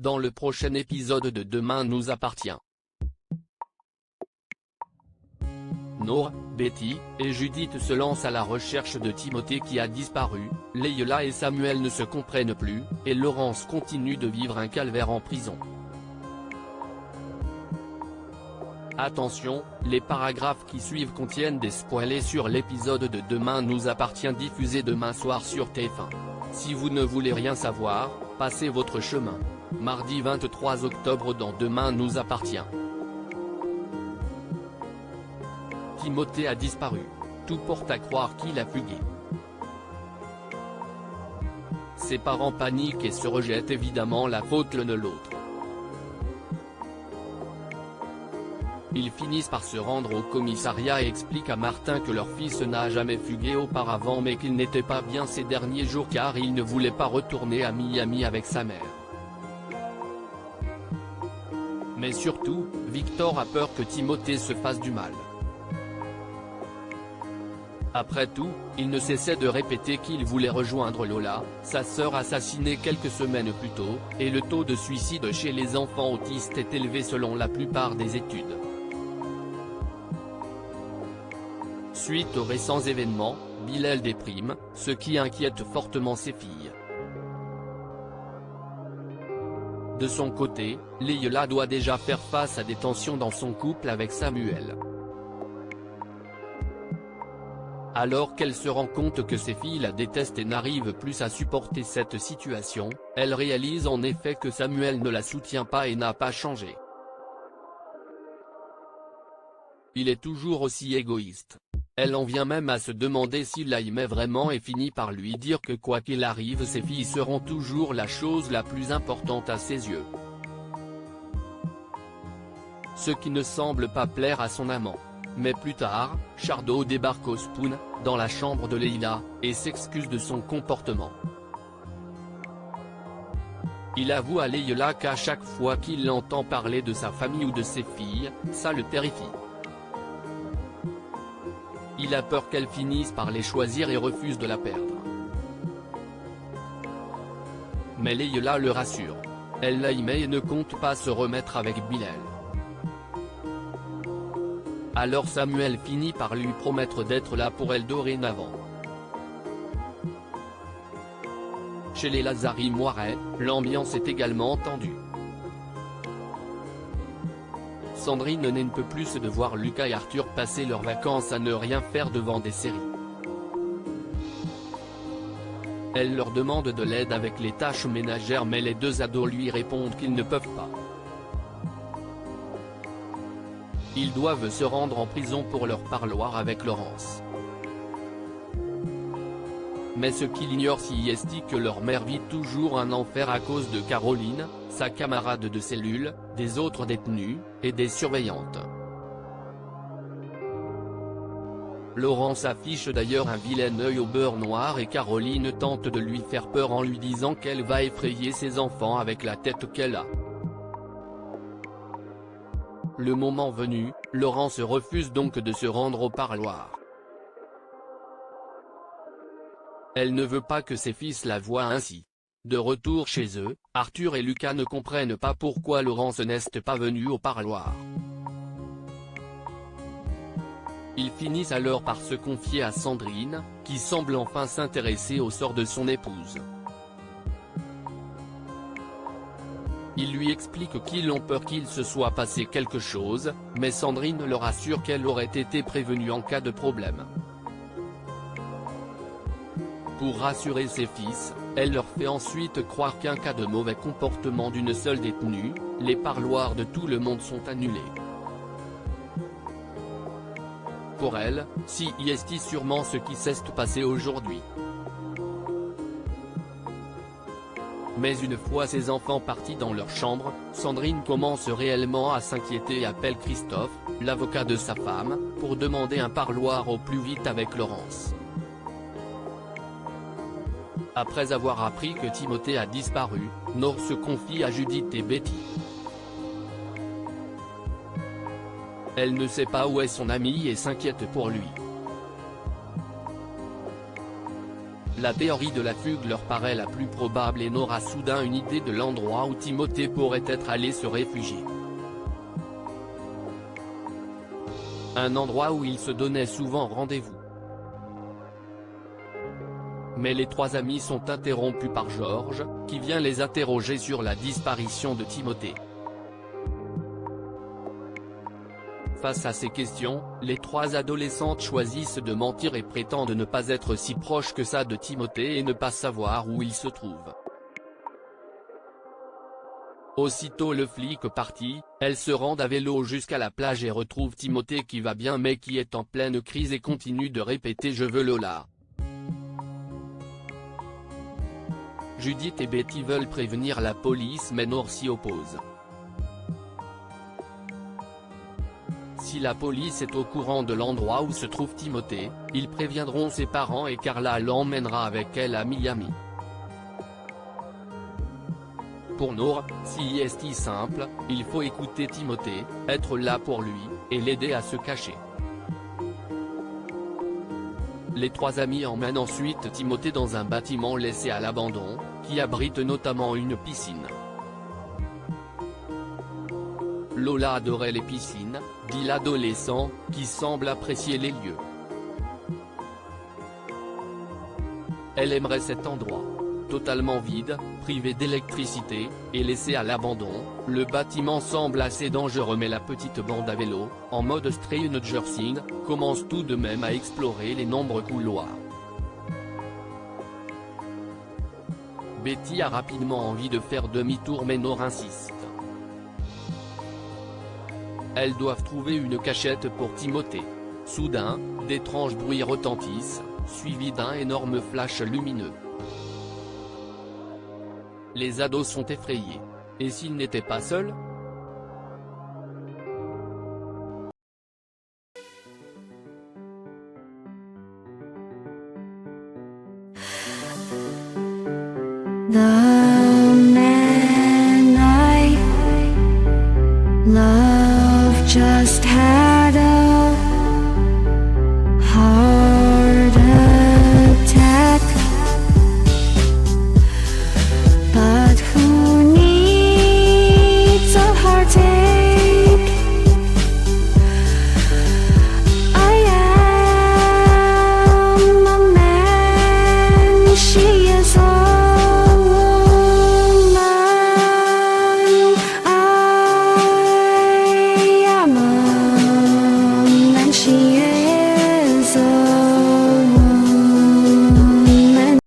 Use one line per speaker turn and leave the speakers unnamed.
dans le prochain épisode de Demain nous appartient. Nour, Betty et Judith se lancent à la recherche de Timothée qui a disparu. Leila et Samuel ne se comprennent plus, et Laurence continue de vivre un calvaire en prison. Attention, les paragraphes qui suivent contiennent des spoilers sur l'épisode de Demain nous appartient diffusé demain soir sur TF1. Si vous ne voulez rien savoir, passez votre chemin. Mardi 23 octobre dans Demain nous appartient. Timothée a disparu. Tout porte à croire qu'il a fugué. Ses parents paniquent et se rejettent évidemment la faute l'un de l'autre. Ils finissent par se rendre au commissariat et expliquent à Martin que leur fils n'a jamais fugué auparavant mais qu'il n'était pas bien ces derniers jours car il ne voulait pas retourner à Miami avec sa mère. Mais surtout, Victor a peur que Timothée se fasse du mal. Après tout, il ne cessait de répéter qu'il voulait rejoindre Lola, sa sœur assassinée quelques semaines plus tôt, et le taux de suicide chez les enfants autistes est élevé selon la plupart des études. Suite aux récents événements, Bilal déprime, ce qui inquiète fortement ses filles. De son côté, Leila doit déjà faire face à des tensions dans son couple avec Samuel. Alors qu'elle se rend compte que ses filles la détestent et n'arrivent plus à supporter cette situation, elle réalise en effet que Samuel ne la soutient pas et n'a pas changé. Il est toujours aussi égoïste. Elle en vient même à se demander s'il la aimait vraiment et finit par lui dire que quoi qu'il arrive ses filles seront toujours la chose la plus importante à ses yeux. Ce qui ne semble pas plaire à son amant. Mais plus tard, Shardo débarque au Spoon, dans la chambre de Leila, et s'excuse de son comportement. Il avoue à Leila qu'à chaque fois qu'il l'entend parler de sa famille ou de ses filles, ça le terrifie. Il a peur qu'elle finisse par les choisir et refuse de la perdre. Mais Leila le rassure. Elle l'aimait et ne compte pas se remettre avec Bilal. Alors Samuel finit par lui promettre d'être là pour elle dorénavant. Chez les Lazari Moiret, l'ambiance est également tendue. Sandrine n'en peut plus de voir Lucas et Arthur passer leurs vacances à ne rien faire devant des séries. Elle leur demande de l'aide avec les tâches ménagères mais les deux ados lui répondent qu'ils ne peuvent pas. Ils doivent se rendre en prison pour leur parloir avec Laurence. Mais ce qu'il ignore c'est que leur mère vit toujours un enfer à cause de Caroline, sa camarade de cellule, des autres détenus, et des surveillantes. Laurence affiche d'ailleurs un vilain œil au beurre noir et Caroline tente de lui faire peur en lui disant qu'elle va effrayer ses enfants avec la tête qu'elle a. Le moment venu, Laurence refuse donc de se rendre au parloir. Elle ne veut pas que ses fils la voient ainsi. De retour chez eux, Arthur et Lucas ne comprennent pas pourquoi Laurence n'est pas venue au parloir. Ils finissent alors par se confier à Sandrine, qui semble enfin s'intéresser au sort de son épouse. Ils lui expliquent qu'ils ont peur qu'il se soit passé quelque chose, mais Sandrine leur assure qu'elle aurait été prévenue en cas de problème. Pour rassurer ses fils, elle leur fait ensuite croire qu'en cas de mauvais comportement d'une seule détenue, les parloirs de tout le monde sont annulés. Pour elle, si est sûrement ce qui s'est passé aujourd'hui. Mais une fois ses enfants partis dans leur chambre, Sandrine commence réellement à s'inquiéter et appelle Christophe, l'avocat de sa femme, pour demander un parloir au plus vite avec Laurence. Après avoir appris que Timothée a disparu, Nour se confie à Judith et Betty. Elle ne sait pas où est son ami et s'inquiète pour lui. La théorie de la fugue leur paraît la plus probable et n'aura soudain une idée de l'endroit où Timothée pourrait être allé se réfugier. Un endroit où ils se donnaient souvent rendez-vous. Mais les trois amis sont interrompus par Georges, qui vient les interroger sur la disparition de Timothée. Face à ces questions, les trois adolescentes choisissent de mentir et prétendent ne pas être si proches que ça de Timothée et ne pas savoir où il se trouve. Aussitôt le flic parti, elles se rendent à vélo jusqu'à la plage et retrouvent Timothée qui va bien mais qui est en pleine crise et continue de répéter « Je veux Lola ». Judith et Betty veulent prévenir la police mais Nour s'y oppose. Si la police est au courant de l'endroit où se trouve Timothée, ils préviendront ses parents et Carla l'emmènera avec elle à Miami. Pour Nour, si est simple, il faut écouter Timothée, être là pour lui, et l'aider à se cacher. Les trois amis emmènent ensuite Timothée dans un bâtiment laissé à l'abandon, qui abrite notamment une piscine. Lola adorait les piscines, dit l'adolescent, qui semble apprécier les lieux. Elle aimerait cet endroit. Totalement vide, privé d'électricité, et laissé à l'abandon, le bâtiment semble assez dangereux mais la petite bande à vélo, en mode stranger, commence tout de même à explorer les nombreux couloirs. Betty a rapidement envie de faire demi-tour mais Nour insiste. Elles doivent trouver une cachette pour Timothée. Soudain, d'étranges bruits retentissent, suivis d'un énorme flash lumineux. Les ados sont effrayés. Et s'ils n'étaient pas seuls?
나